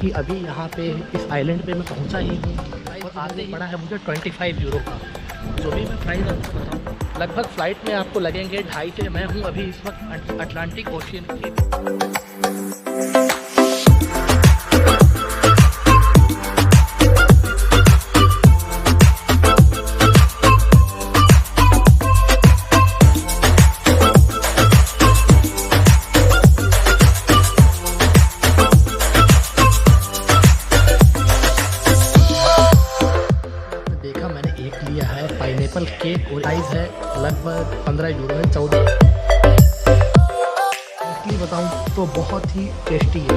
कि अभी यहाँ पे इस आइलैंड पे मैं पहुँचा ही हूँ और आते ही पड़ा है मुझे 25 यूरो का। जो भी मैं प्राइस आपको बताऊँ, लगभग फ़्लाइट में आपको लगेंगे 2.5 से। मैं हूँ अभी इस वक्त अटलांटिक ओशियन के। पाइनएप्पल केक और प्राइस है लगभग 15 यूरो है। 14 इसलिए बताऊं तो बहुत ही टेस्टी है।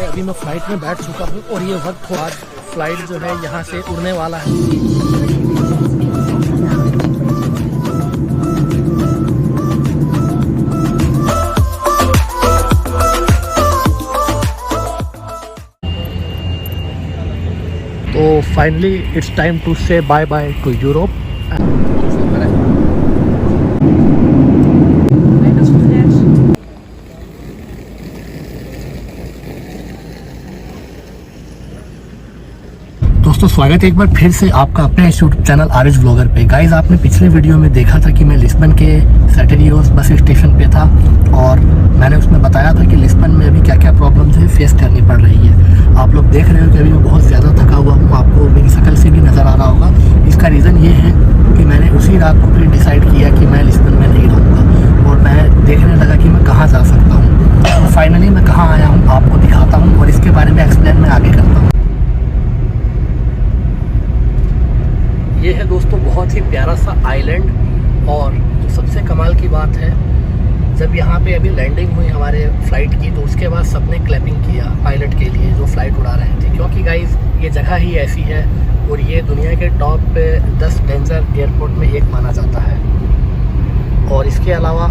अभी मैं फ़्लाइट में बैठ चुका हूँ और ये वक्त बाद फ़्लाइट जो है यहाँ से उड़ने वाला है। तो फाइनली इट्स टाइम टू से बाय बाय टू यूरोप। दोस्तों स्वागत है एक बार फिर से आपका अपने यूट्यूब चैनल आरएच व्लॉगर पे। गाइज आपने पिछले वीडियो में देखा था कि मैं लिस्बन के सैटेरियोस बस स्टेशन पे था और मैंने उसमें बताया था कि लिस्बन में अभी क्या क्या प्रॉब्लम्स है फेस करनी पड़ रही है। आप लोग देख रहे हो कि अभी मैं बहुत ज़्यादा थका हुआ हूँ, आपको मेरी शक्ल से भी नज़र आ रहा होगा। इसका रीज़न ये है कि मैंने उसी रात को फिर डिसाइड किया कि मैं लिस्बन में नहीं रहूँगा और मैं देखने लगा कि मैं कहाँ जा सकता हूँ। तो फाइनली मैं कहाँ आया हूँ आपको दिखाता हूँ और इसके बारे में एक्सप्लेन मैं आगे करता हूँ। ये है दोस्तों बहुत ही प्यारा सा आइलैंड और जो सबसे कमाल की बात है, जब यहाँ पे अभी लैंडिंग हुई हमारे फ़्लाइट की तो उसके बाद सबने क्लैपिंग किया पायलट के लिए जो फ़्लाइट उड़ा रहे थे, क्योंकि गाइस ये जगह ही ऐसी है और ये दुनिया के टॉप पे 10 डेंजर एयरपोर्ट में एक माना जाता है। और इसके अलावा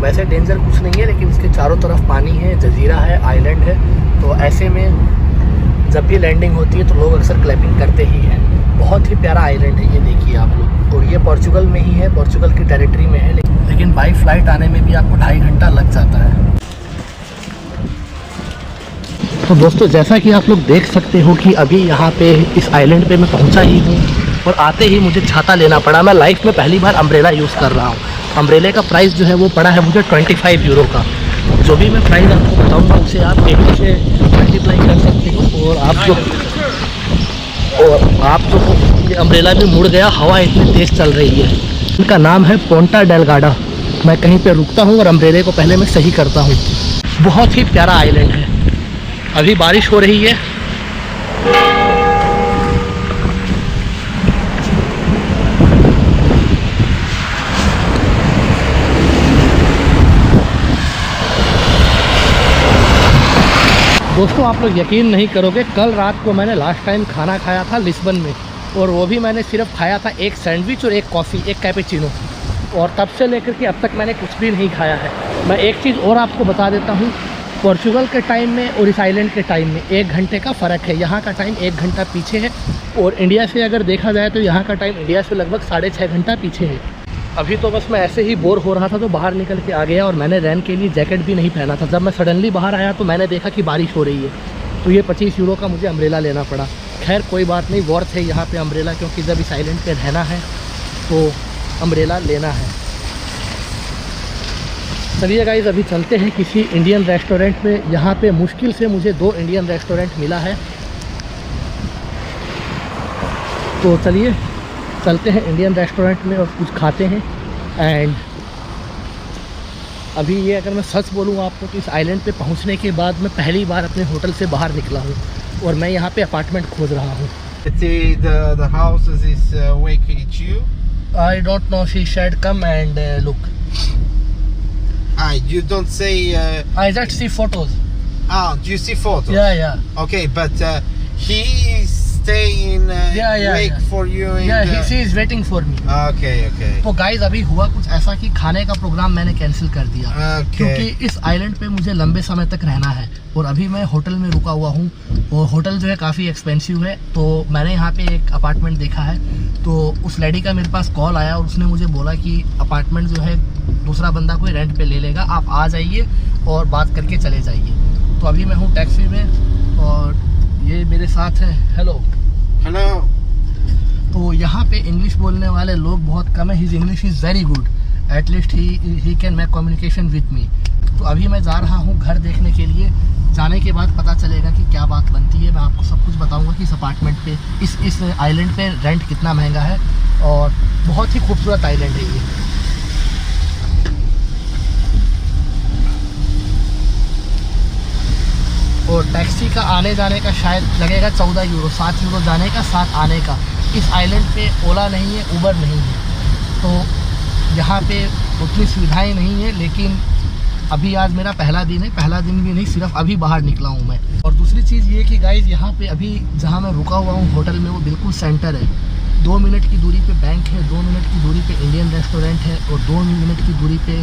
वैसे डेंजर कुछ नहीं है, लेकिन इसके चारों तरफ पानी है, जजीरा है, आइलैंड है, तो ऐसे में जब भी लैंडिंग होती है तो लोग अक्सर क्लैपिंग करते ही हैं। बहुत ही प्यारा आइलैंड है ये, देखिए आप लोग। और ये पोर्चुगल में ही है, पोर्चुगल की टेरिटरी में है, लेकिन बाई फ्लाइट आने में भी आपको 2.5 घंटा लग जाता है। तो दोस्तों जैसा कि आप लोग देख सकते हो कि अभी यहाँ पे इस आइलैंड पे मैं पहुँचा ही हूँ और आते ही मुझे छाता लेना पड़ा। मैं लाइफ में पहली बार अम्ब्रेला यूज़ कर रहा हूँ। अम्ब्रेले का प्राइस जो है वो पड़ा है मुझे 25 यूरो का। जो भी मैं प्राइस आपको बताऊँगा उसे आप 80 से मल्टीप्लाई कर सकते हो। और आप जो ये अम्ब्रेला भी मुड़ गया, हवा इतनी तेज़ चल रही है। इनका नाम है पोंटा डेलगाडा। मैं कहीं पे रुकता हूँ और अम्ब्रेले को पहले मैं सही करता हूँ। बहुत ही प्यारा आइलैंड है। अभी बारिश हो रही है। दोस्तों आप लोग यकीन नहीं करोगे, कल रात को मैंने लास्ट टाइम खाना खाया था लिस्बन में और वो भी मैंने सिर्फ खाया था एक सैंडविच और एक कॉफ़ी, एक कैपेचिनो। और तब से लेकर के अब तक मैंने कुछ भी नहीं खाया है। मैं एक चीज़ और आपको बता देता हूँ, पोर्चुगल के टाइम में और इस आइलैंड के टाइम में 1 घंटे का फ़र्क है। यहाँ का टाइम 1 घंटा पीछे है और इंडिया से अगर देखा जाए तो यहाँ का टाइम इंडिया से लगभग 6.5 घंटा पीछे है। अभी तो बस मैं ऐसे ही बोर हो रहा था तो बाहर निकल के आ गया और मैंने रेन के लिए जैकेट भी नहीं पहना था। जब मैं सडनली बाहर आया तो मैंने देखा कि बारिश हो रही है, तो ये 25 यूरो का मुझे अम्ब्रेला लेना पड़ा। खैर कोई बात नहीं, वर्थ है यहाँ पे अम्ब्रेला, क्योंकि जब इस आइलैंड पे रहना है तो अम्ब्रेला लेना है। चलिए गाइस अभी चलते हैं किसी इंडियन रेस्टोरेंट में। यहाँ पे मुश्किल से मुझे 2 इंडियन रेस्टोरेंट मिला है, तो चलिए चलते हैं इंडियन रेस्टोरेंट में और कुछ खाते हैं। एंड अभी ये अगर मैं सच बोलूँ आपको तो इस आइलैंड पे पहुँचने के बाद मैं पहली बार अपने होटल से बाहर निकला हूँ और मैं यहाँ पे अपार्टमेंट खोज रहा हूँ। The houses is waiting you. I don't know, she said come and look. You don't say. I just see photos. Do you see photos? Yeah. Okay, but he stay in wait yeah. for you in Yeah, the... he is waiting for me. Okay. तो guys अभी हुआ कुछ ऐसा कि खाने का programme मैंने cancel कर दिया क्योंकि इस आइलैंड पे मुझे लंबे समय तक रहना है और अभी मैं होटल में रुका हुआ हूँ और होटल जो है काफ़ी एक्सपेंसिव है। तो मैंने यहाँ पे एक अपार्टमेंट देखा है, तो उस लेडी का मेरे पास कॉल आया और उसने मुझे बोला कि अपार्टमेंट जो है दूसरा बंदा कोई रेंट पे ले लेगा, आप आ जाइए और बात करके चले जाइए। तो अभी मैं हूँ टैक्सी में और ये मेरे साथ है। हेलो। तो यहाँ पे इंग्लिश बोलने वाले लोग बहुत कम है। His English is very good, at least he can make communication with me. तो अभी मैं जा रहा हूँ घर देखने के लिए। जाने के बाद पता चलेगा कि क्या बात बनती है। मैं आपको सब कुछ बताऊँगा कि इस अपार्टमेंट पे इस आइलैंड पे रेंट कितना महंगा है और बहुत ही खूबसूरत आइलैंड है ये। और टैक्सी का आने जाने का शायद लगेगा 14 यूरो, 7 यूरो जाने का, 7 आने का। इस आइलैंड पे ओला नहीं है, उबर नहीं है, तो यहाँ पे उतनी सुविधाएं नहीं है। लेकिन अभी आज मेरा पहला दिन है, पहला दिन भी नहीं, सिर्फ अभी बाहर निकला हूँ मैं। और दूसरी चीज़ ये कि गाइज़ यहाँ पे अभी जहाँ मैं रुका हुआ हूँ होटल में, वो बिल्कुल सेंटर है। 2 मिनट की दूरी पे बैंक है, 2 मिनट की दूरी पे इंडियन रेस्टोरेंट है और 2 मिनट की दूरी पे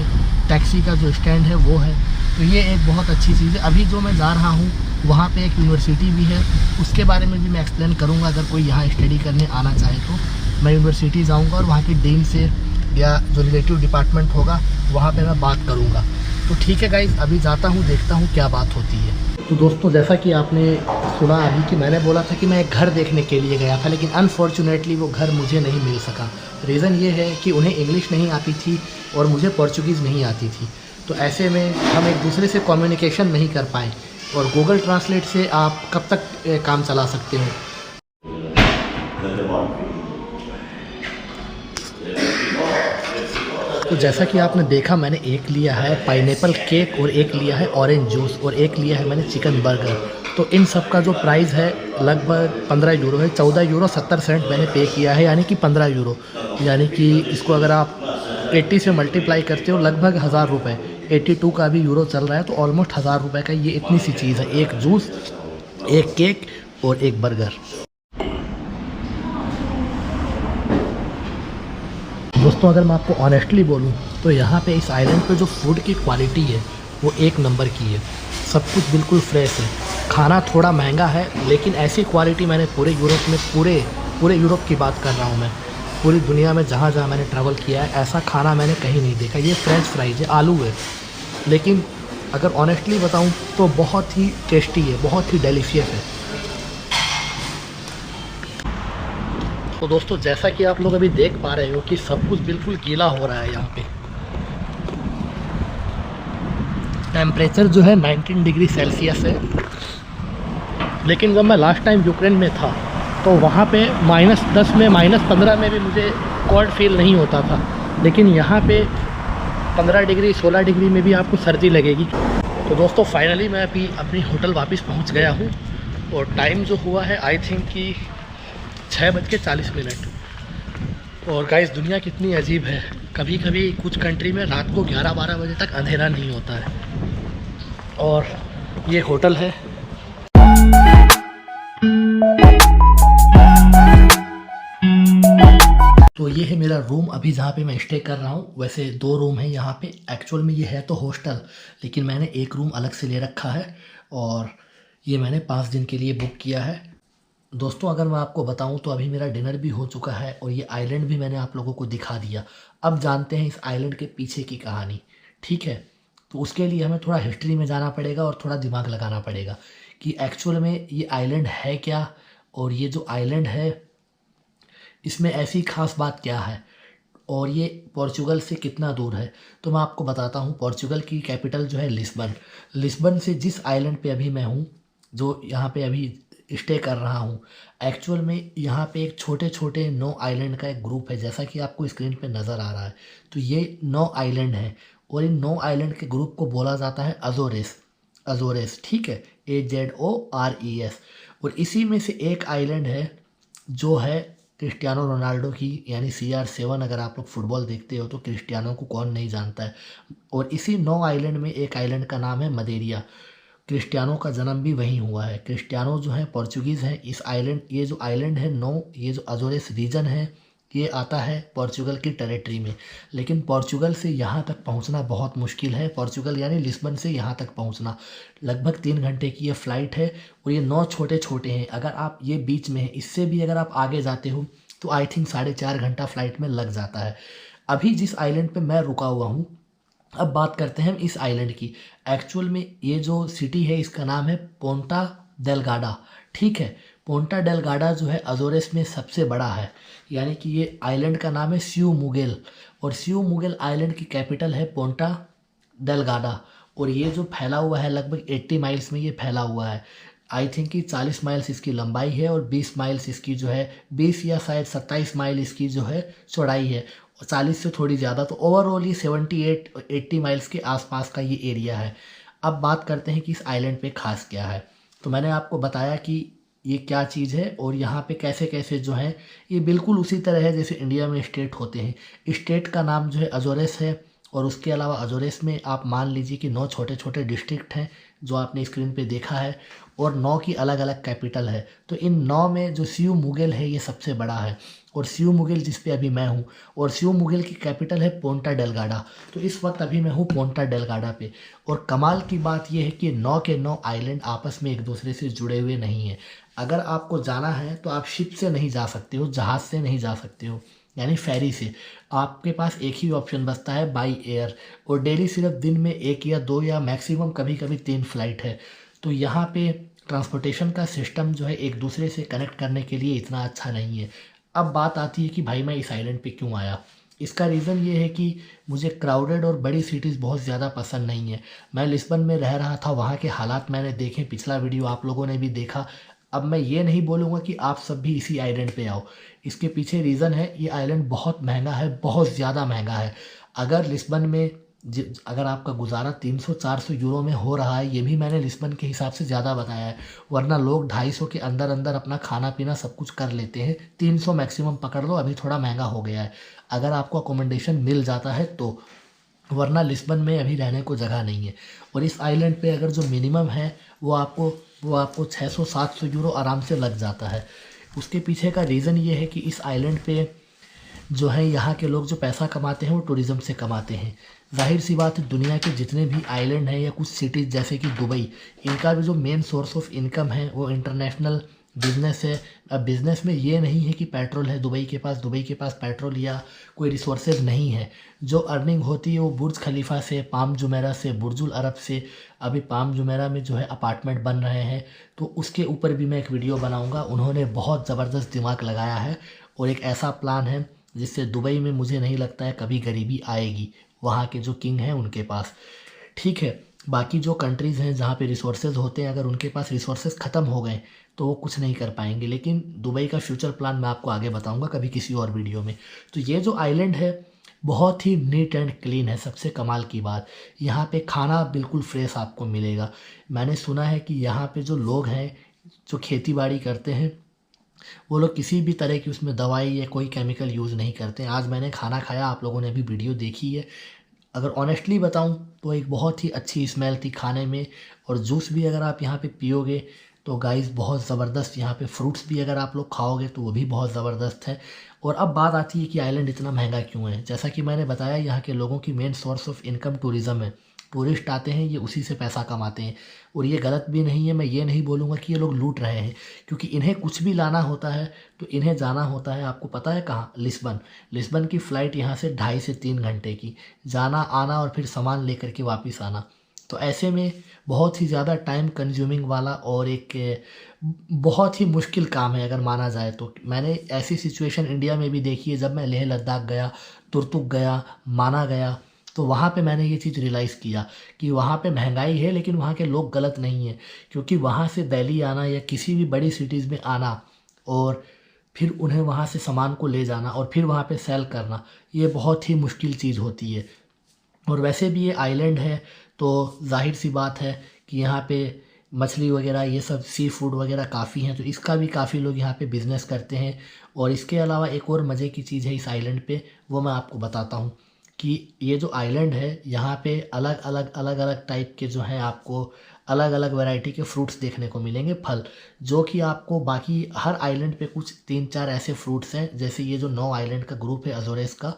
टैक्सी का जो स्टैंड है वो है। तो ये एक बहुत अच्छी चीज़ है। अभी जो मैं जा रहा हूँ वहाँ पे एक यूनिवर्सिटी भी है, उसके बारे में भी मैं एक्सप्लेन करूँगा। अगर कोई यहाँ स्टडी करने आना चाहे तो मैं यूनिवर्सिटी जाऊँगा और वहाँ की डीन से या जो रिलेटिव डिपार्टमेंट होगा वहाँ पे मैं बात करूँगा। तो ठीक है गाइज़, अभी जाता हूँ, देखता हूँ क्या बात होती है। तो दोस्तों, जैसा कि आपने सुना अभी कि मैंने बोला था कि मैं एक घर देखने के लिए गया था, लेकिन अनफॉर्चुनेटली वो घर मुझे नहीं मिल सका। रीज़न ये है कि उन्हें इंग्लिश नहीं आती थी और मुझे पोर्चुगीज़ नहीं आती थी। तो ऐसे में हम एक दूसरे से कम्युनिकेशन नहीं कर पाए। और गूगल ट्रांसलेट से आप कब तक काम चला सकते हो। तो जैसा कि आपने देखा, मैंने एक लिया है पाइनएप्पल केक और एक लिया है ऑरेंज जूस और एक लिया है मैंने चिकन बर्गर। तो इन सब का जो प्राइस है लगभग 15 यूरो है। 14 यूरो 70 सेंट मैंने पे किया है, यानी कि 15 यूरो। यानी कि इसको अगर आप 80 से मल्टीप्लाई करते हो लगभग 1000 रुपये। 82 का भी यूरो चल रहा है, तो ऑलमोस्ट 1000 रुपये का ये इतनी सी चीज़ है। एक जूस, एक केक और एक बर्गर। दोस्तों, अगर मैं आपको ऑनेस्टली बोलूं तो यहाँ पे इस आइलैंड पे जो फूड की क्वालिटी है वो एक नंबर की है। सब कुछ बिल्कुल फ्रेश है। खाना थोड़ा महंगा है, लेकिन ऐसी क्वालिटी मैंने पूरे यूरोप में, पूरे यूरोप की बात कर रहा हूँ मैं, पूरी दुनिया में जहाँ जहाँ मैंने ट्रैवल किया है ऐसा खाना मैंने कहीं नहीं देखा। ये फ्रेंच फ्राइज है, आलू है, लेकिन अगर ऑनेस्टली बताऊं तो बहुत ही टेस्टी है, बहुत ही डेलीशियस है। तो दोस्तों, जैसा कि आप लोग अभी देख पा रहे हो कि सब कुछ बिल्कुल गीला हो रहा है। यहाँ पे टेम्परेचर जो है 19 डिग्री सेल्सियस है। लेकिन जब मैं लास्ट टाइम यूक्रेन में था तो वहाँ पे -10 में, -15 में भी मुझे कोल्ड फील नहीं होता था। लेकिन यहाँ पे 15 डिग्री 16 डिग्री में भी आपको सर्दी लगेगी। तो दोस्तों, फाइनली मैं अभी अपनी होटल वापस पहुँच गया हूँ और टाइम जो हुआ है आई थिंक कि 6:40। और गाइस, दुनिया कितनी अजीब है। कभी कभी कुछ कंट्री में रात को 11-12 बजे तक अंधेरा नहीं होता है। और ये होटल है। तो ये है मेरा रूम अभी जहाँ पे मैं स्टे कर रहा हूँ। वैसे 2 रूम है यहाँ पे। एक्चुअल में ये है तो हॉस्टल, लेकिन मैंने एक रूम अलग से ले रखा है और ये मैंने 5 दिन के लिए बुक किया है। दोस्तों, अगर मैं आपको बताऊं तो अभी मेरा डिनर भी हो चुका है और ये आइलैंड भी मैंने आप लोगों को दिखा दिया। अब जानते हैं इस आइलैंड के पीछे की कहानी। ठीक है, तो उसके लिए हमें थोड़ा हिस्ट्री में जाना पड़ेगा और थोड़ा दिमाग लगाना पड़ेगा कि एक्चुअल में ये आइलैंड है क्या, और ये जो आइलैंड है इसमें ऐसी खास बात क्या है, और ये पोर्चुगल से कितना दूर है। तो मैं आपको बताता हूँ। पोर्चुगल की कैपिटल जो है लिस्बन से जिस आइलैंड पे अभी मैं हूँ, जो यहाँ पे अभी स्टे कर रहा हूँ, एक्चुअल में यहाँ पे एक छोटे छोटे 9 आइलैंड का एक ग्रुप है, जैसा कि आपको स्क्रीन पे नज़र आ रहा है। तो ये 9 आइलैंड हैं और इन 9 आइलैंड के ग्रुप को बोला जाता है अजोरेस। ठीक है, AZORES। और इसी में से एक आइलैंड है जो है क्रिस्टियानो रोनाल्डो की, यानी CR7। अगर आप लोग फुटबॉल देखते हो तो क्रिस्टियानो को कौन नहीं जानता है। और इसी 9 आइलैंड में एक आइलैंड का नाम है मदेरिया। क्रिस्टियानो का जन्म भी वहीं हुआ है। क्रिस्टियानो जो है पोर्चुगीज़ है। इस आइलैंड, ये जो आइलैंड है ये जो अजोरेस रीजन है, ये आता है पोर्चुगल की टेरिटरी में। लेकिन पोर्चुगल से यहाँ तक पहुँचना बहुत मुश्किल है। पोर्चुगल यानी लिस्बन से यहाँ तक पहुँचना लगभग 3 घंटे की ये फ़्लाइट है और ये 9 छोटे छोटे हैं। अगर आप ये बीच में है, इससे भी अगर आप आगे जाते हो तो आई थिंक 4.5 घंटा फ़्लाइट में लग जाता है। अभी जिस आइलैंड पे मैं रुका हुआ हूँ, अब बात करते हैं इस आइलैंड की। एक्चुअल में ये जो सिटी है इसका नाम है पोंटा डेलगाडा, ठीक है। पोंटा डेलगाडा जो है अजोरेस में सबसे बड़ा है, यानी कि ये आइलैंड का नाम है सियू मुगेल, और सियू मुगेल आइलैंड की कैपिटल है पोंटा डेलगाडा। और ये जो फैला हुआ है लगभग 80 माइल्स में ये फैला हुआ है। आई थिंक कि 40 माइल्स इसकी लंबाई है और 20 माइल्स इसकी जो है 20 या शायद 27 माइल इसकी जो है चौड़ाई है, 40 से थोड़ी ज़्यादा। तो ओवरऑल ये 78-80 माइल्स के आसपास का ये एरिया है। अब बात करते हैं कि इस आइलैंड पे खास क्या है। तो मैंने आपको बताया कि ये क्या चीज़ है और यहाँ पे कैसे कैसे जो है, ये बिल्कुल उसी तरह है जैसे इंडिया में स्टेट होते हैं। स्टेट का नाम जो है अजोरेस है, और उसके अलावा अजोरेस में आप मान लीजिए कि 9 छोटे छोटे डिस्ट्रिक्ट हैं जो आपने स्क्रीन पे देखा है, और 9 की अलग अलग कैपिटल है। तो इन 9 में जो सियू मुगेल है ये सबसे बड़ा है, और सियू मुगेल जिस पे अभी मैं हूँ, और सियू मुगेल की कैपिटल है पोंटा डेलगाडा। तो इस वक्त अभी मैं हूँ पोंटा डेलगाडा पे। और कमाल की बात यह है कि 9 के 9 आइलैंड आपस में एक दूसरे से जुड़े हुए नहीं हैं। अगर आपको जाना है तो आप शिप से नहीं जा सकते हो, जहाज़ से नहीं जा सकते हो, यानी फेरी से। आपके पास एक ही ऑप्शन बचता है, बाई एयर। और डेली सिर्फ दिन में 1 या 2 या मैक्सिमम कभी कभी 3 फ्लाइट है। तो यहाँ पे ट्रांसपोर्टेशन का सिस्टम जो है एक दूसरे से कनेक्ट करने के लिए इतना अच्छा नहीं है। अब बात आती है कि भाई मैं इस आइलैंड पे क्यों आया। इसका रीज़न ये है कि मुझे क्राउडेड और बड़ी सिटीज़ बहुत ज़्यादा पसंद नहीं है। मैं लिस्बन में रह रहा था, वहाँ के हालात मैंने देखे, पिछला वीडियो आप लोगों ने भी देखा। अब मैं ये नहीं बोलूँगा कि आप सब भी इसी आइलैंड पे आओ। इसके पीछे रीज़न है, ये आइलैंड बहुत महंगा है, बहुत ज़्यादा महंगा है। अगर लिस्बन में अगर आपका गुजारा 300-400 यूरो में हो रहा है, ये भी मैंने लिस्बन के हिसाब से ज़्यादा बताया है, वरना लोग 250 के अंदर अंदर अपना खाना पीना सब कुछ कर लेते हैं। 300 मैक्सिमम पकड़ लो, अभी थोड़ा महंगा हो गया है अगर आपको अकोमोडेशन मिल जाता है तो, वरना लिस्बन में अभी रहने को जगह नहीं है। और इस आइलैंड पे अगर जो मिनिमम है वो आपको 600-700 यूरो आराम से लग जाता है। उसके पीछे का रीज़न ये है कि इस आइलैंड पे जो है यहाँ के लोग जो पैसा कमाते हैं वो टूरिज़्म से कमाते हैं। जाहिर सी बात है, दुनिया के जितने भी आइलैंड हैं या कुछ सिटीज़ जैसे कि दुबई, इनका भी जो मेन सोर्स ऑफ इनकम है वो इंटरनेशनल बिज़नेस है। अब बिज़नेस में ये नहीं है कि पेट्रोल है दुबई के पास पेट्रोल या कोई रिसोर्सेज नहीं है। जो अर्निंग होती है वो बुर्ज खलीफा से, पाम जुमेरा से, बुर्जुल अरब से। अभी पाम जुमेरा में जो है अपार्टमेंट बन रहे हैं, तो उसके ऊपर भी मैं एक वीडियो बनाऊंगा। उन्होंने बहुत ज़बरदस्त दिमाग लगाया है और एक ऐसा प्लान है जिससे दुबई में मुझे नहीं लगता है कभी गरीबी आएगी, वहाँ के जो किंग हैं उनके पास। ठीक है, बाकी जो कंट्रीज़ हैं जहाँ पे रिसोर्सेज होते हैं, अगर उनके पास रिसोर्सेज ख़त्म हो गए तो वो कुछ नहीं कर पाएंगे। लेकिन दुबई का फ्यूचर प्लान मैं आपको आगे बताऊंगा कभी किसी और वीडियो में। तो ये जो आइलैंड है बहुत ही नीट एंड क्लीन है। सबसे कमाल की बात, यहाँ पे खाना बिल्कुल फ्रेश आपको मिलेगा। मैंने सुना है कि यहाँ पे जो लोग हैं जो खेती बाड़ी करते हैं वो लोग किसी भी तरह की उसमें दवाई या कोई केमिकल यूज़ नहीं करते हैं। आज मैंने खाना खाया, आप लोगों ने भी वीडियो देखी है। अगर ऑनेस्टली बताऊं तो एक बहुत ही अच्छी स्मेल थी खाने में। और जूस भी अगर आप यहाँ पे पियोगे तो गाइस बहुत ज़बरदस्त, यहाँ पे फ्रूट्स भी अगर आप लोग खाओगे तो वो भी बहुत ज़बरदस्त है। और अब बात आती है कि आइलैंड इतना महंगा क्यों है। जैसा कि मैंने बताया, यहाँ के लोगों की main source of income tourism है। टूरिस्ट आते हैं, ये उसी से पैसा कमाते हैं। और ये गलत भी नहीं है, मैं ये नहीं बोलूँगा कि ये लोग लूट रहे हैं, क्योंकि इन्हें कुछ भी लाना होता है तो इन्हें जाना होता है, आपको पता है कहाँ, लिस्बन की फ़्लाइट यहाँ से 2.5 से 3 घंटे की, जाना आना और फिर सामान लेकर के वापस आना। तो ऐसे में बहुत ही ज़्यादा टाइम कंज्यूमिंग वाला और एक बहुत ही मुश्किल काम है अगर माना जाए तो। मैंने ऐसी सिचुएशन इंडिया में भी देखी है, जब मैं लेह लद्दाख गया, तुर्तुक गया, माना गया, तो वहाँ पे मैंने ये चीज़ रियलाइज़ किया कि वहाँ पे महंगाई है लेकिन वहाँ के लोग गलत नहीं हैं। क्योंकि वहाँ से दिल्ली आना या किसी भी बड़ी सिटीज़ में आना और फिर उन्हें वहाँ से सामान को ले जाना और फिर वहाँ पे सेल करना, ये बहुत ही मुश्किल चीज़ होती है। और वैसे भी ये आइलैंड है तो जाहिर सी बात है कि यहाँ पे मछली वगैरह ये सब सी फूड वगैरह काफ़ी हैं, तो इसका भी काफ़ी लोग यहाँ पे बिज़नेस करते हैं। और इसके अलावा एक और मज़े की चीज़ है इस आइलैंड पे, वो मैं आपको बताता हूँ कि ये जो आइलैंड है यहाँ पे अलग अलग टाइप के जो हैं आपको अलग अलग वैरायटी के फ्रूट्स देखने को मिलेंगे, फल, जो कि आपको बाकी हर आइलैंड पे कुछ 3-4 ऐसे फ्रूट्स हैं। जैसे ये जो 9 आइलैंड का ग्रुप है अजोरेस का,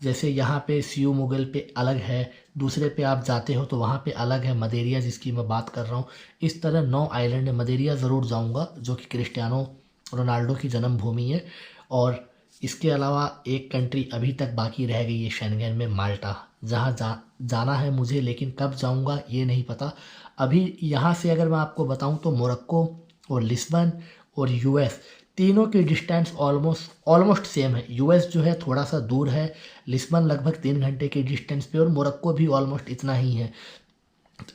जैसे यहाँ पे सियू मुगल पे अलग है, दूसरे पे आप जाते हो तो वहाँ पे अलग है, मदेरिया जिसकी मैं बात कर रहा हूँ। इस तरह 9 आइलैंड है। मदेरिया ज़रूर जाऊँगा जो कि क्रिस्टियानो रोनाल्डो की जन्मभूमि है। और इसके अलावा एक कंट्री अभी तक बाकी रह गई है शेंगेन में, माल्टा, जहाँ जाना है मुझे, लेकिन कब जाऊँगा ये नहीं पता। अभी यहाँ से अगर मैं आपको बताऊँ तो मोरक्को और लिस्बन और यूएस तीनों की डिस्टेंस ऑलमोस्ट सेम है। यूएस जो है थोड़ा सा दूर है, लिस्बन लगभग 3 घंटे के डिस्टेंस पे और मोरक्को भी ऑलमोस्ट इतना ही है।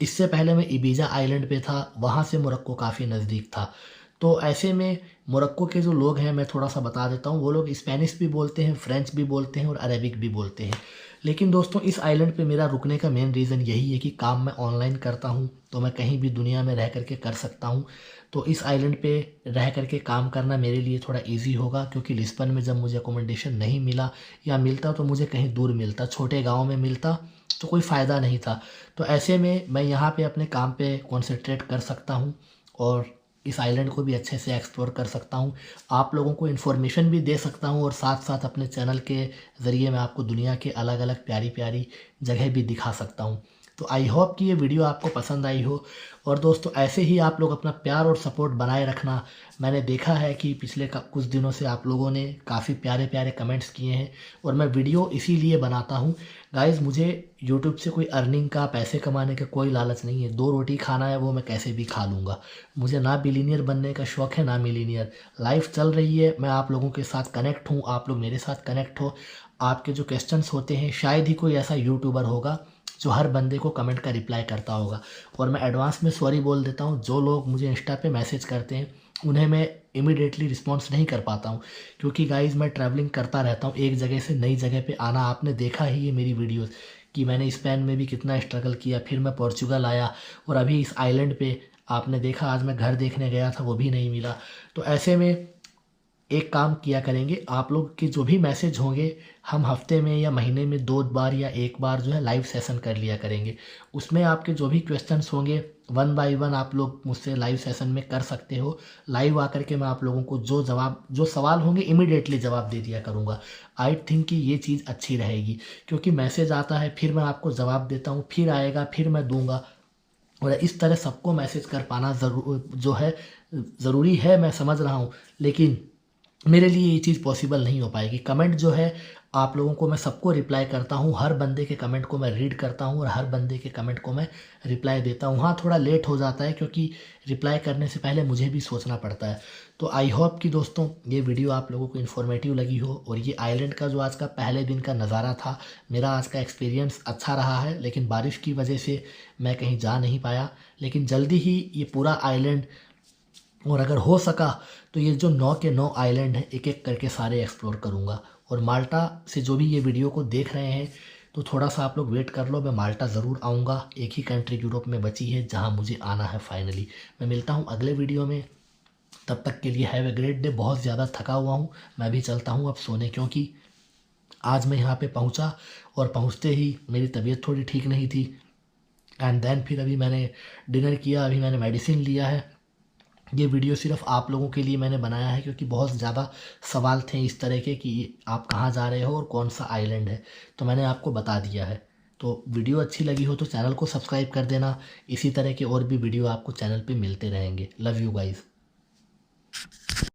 इससे पहले मैं इबीजा आइलैंड पे था, वहाँ से मोरक्को काफ़ी नज़दीक था। तो ऐसे में मोरक्को के जो लोग हैं, मैं थोड़ा सा बता देता हूँ, वो लोग स्पेनिश भी बोलते हैं, फ्रेंच भी बोलते हैं और अरेबिक भी बोलते हैं। लेकिन दोस्तों इस आइलैंड पे मेरा रुकने का मेन रीज़न यही है कि काम मैं ऑनलाइन करता हूँ, तो मैं कहीं भी दुनिया में रह करके कर सकता हूँ। तो इस आइलैंड पे रह करके काम करना मेरे लिए थोड़ा इजी होगा, क्योंकि लिस्बन में जब मुझे अकोमोडेशन नहीं मिला या मिलता तो मुझे कहीं दूर मिलता, छोटे गाँव में मिलता तो कोई फ़ायदा नहीं था। तो ऐसे में मैं यहाँ पे अपने काम पे कॉन्सेंट्रेट कर सकता हूँ और इस आइलैंड को भी अच्छे से एक्सप्लोर कर सकता हूँ, आप लोगों को इन्फॉर्मेशन भी दे सकता हूँ और साथ साथ अपने चैनल के ज़रिए मैं आपको दुनिया के अलग अलग प्यारी प्यारी जगह भी दिखा सकता हूँ। तो आई होप कि ये वीडियो आपको पसंद आई हो। और दोस्तों ऐसे ही आप लोग अपना प्यार और सपोर्ट बनाए रखना। मैंने देखा है कि पिछले कुछ दिनों से आप लोगों ने काफ़ी प्यारे प्यारे कमेंट्स किए हैं और मैं वीडियो इसीलिए बनाता हूँ। गाइज़ मुझे यूट्यूब से कोई अर्निंग का, पैसे कमाने का कोई लालच नहीं है। 2 रोटी खाना है वो मैं कैसे भी खा लूँगा। मुझे ना बिलीनियर बनने का शौक़ है ना मिलीनियर। लाइफ चल रही है, मैं आप लोगों के साथ कनेक्ट हूँ, आप लोग मेरे साथ कनेक्ट हो। आपके जो क्वेश्चंस होते हैं, शायद ही कोई ऐसा यूट्यूबर होगा जो हर बंदे को कमेंट का रिप्लाई करता होगा। और मैं एडवांस में सॉरी बोल देता हूँ, जो लोग मुझे इंस्टा पे मैसेज करते हैं उन्हें मैं इमीडिएटली रिस्पॉन्स नहीं कर पाता हूँ, क्योंकि गाइज़ मैं ट्रैवलिंग करता रहता हूँ, एक जगह से नई जगह पे आना। आपने देखा ही है मेरी वीडियोस कि मैंने स्पेन में भी कितना स्ट्रगल किया, फिर मैं पोर्चुगल आया और अभी इस आइलैंड पे आपने देखा, आज मैं घर देखने गया था वो भी नहीं मिला। तो ऐसे में एक काम किया करेंगे, आप लोग के जो भी मैसेज होंगे हम हफ्ते में या महीने में 2 बार या 1 बार जो है लाइव सेशन कर लिया करेंगे। उसमें आपके जो भी क्वेश्चंस होंगे 1 बाय 1 आप लोग मुझसे लाइव सेशन में कर सकते हो। लाइव आकर के मैं आप लोगों को जो सवाल होंगे इमीडिएटली जवाब दे दिया करूँगा। आई थिंक कि ये चीज़ अच्छी रहेगी, क्योंकि मैसेज आता है फिर मैं आपको जवाब देता हूँ, फिर आएगा फिर मैं दूँगा, और इस तरह सबको मैसेज कर पाना ज़रूरी है। मैं समझ रहा हूँ, लेकिन मेरे लिए ये चीज़ पॉसिबल नहीं हो पाएगी। कमेंट जो है आप लोगों को मैं सबको रिप्लाई करता हूँ, हर बंदे के कमेंट को मैं रीड करता हूँ और हर बंदे के कमेंट को मैं रिप्लाई देता हूँ। हाँ थोड़ा लेट हो जाता है, क्योंकि रिप्लाई करने से पहले मुझे भी सोचना पड़ता है। तो आई होप कि दोस्तों ये वीडियो आप लोगों को इन्फॉर्मेटिव लगी हो। और ये आइलैंड का जो आज का पहले दिन का नज़ारा था, मेरा आज का एक्सपीरियंस अच्छा रहा है, लेकिन बारिश की वजह से मैं कहीं जा नहीं पाया। लेकिन जल्दी ही ये पूरा आइलैंड, और अगर हो सका तो ये जो 9 के 9 आइलैंड हैं एक एक करके सारे एक्सप्लोर करूँगा। और माल्टा से जो भी ये वीडियो को देख रहे हैं तो थोड़ा सा आप लोग वेट कर लो, मैं माल्टा ज़रूर आऊँगा। एक ही कंट्री यूरोप में बची है जहाँ मुझे आना है फाइनली। मैं मिलता हूँ अगले वीडियो में, तब तक के लिए हैव ए ग्रेट डे। बहुत ज़्यादा थका हुआ हूँ, मैं भी चलता हूँ अब सोने, क्योंकि आज मैं यहाँ पे पहुँचा और पहुँचते ही मेरी तबीयत थोड़ी ठीक नहीं थी। एंड देन फिर अभी मैंने डिनर किया, अभी मैंने मेडिसिन लिया है। ये वीडियो सिर्फ आप लोगों के लिए मैंने बनाया है, क्योंकि बहुत ज़्यादा सवाल थे इस तरह के कि आप कहाँ जा रहे हो और कौन सा आइलैंड है, तो मैंने आपको बता दिया है। तो वीडियो अच्छी लगी हो तो चैनल को सब्सक्राइब कर देना। इसी तरह के और भी वीडियो आपको चैनल पे मिलते रहेंगे। Love you guys.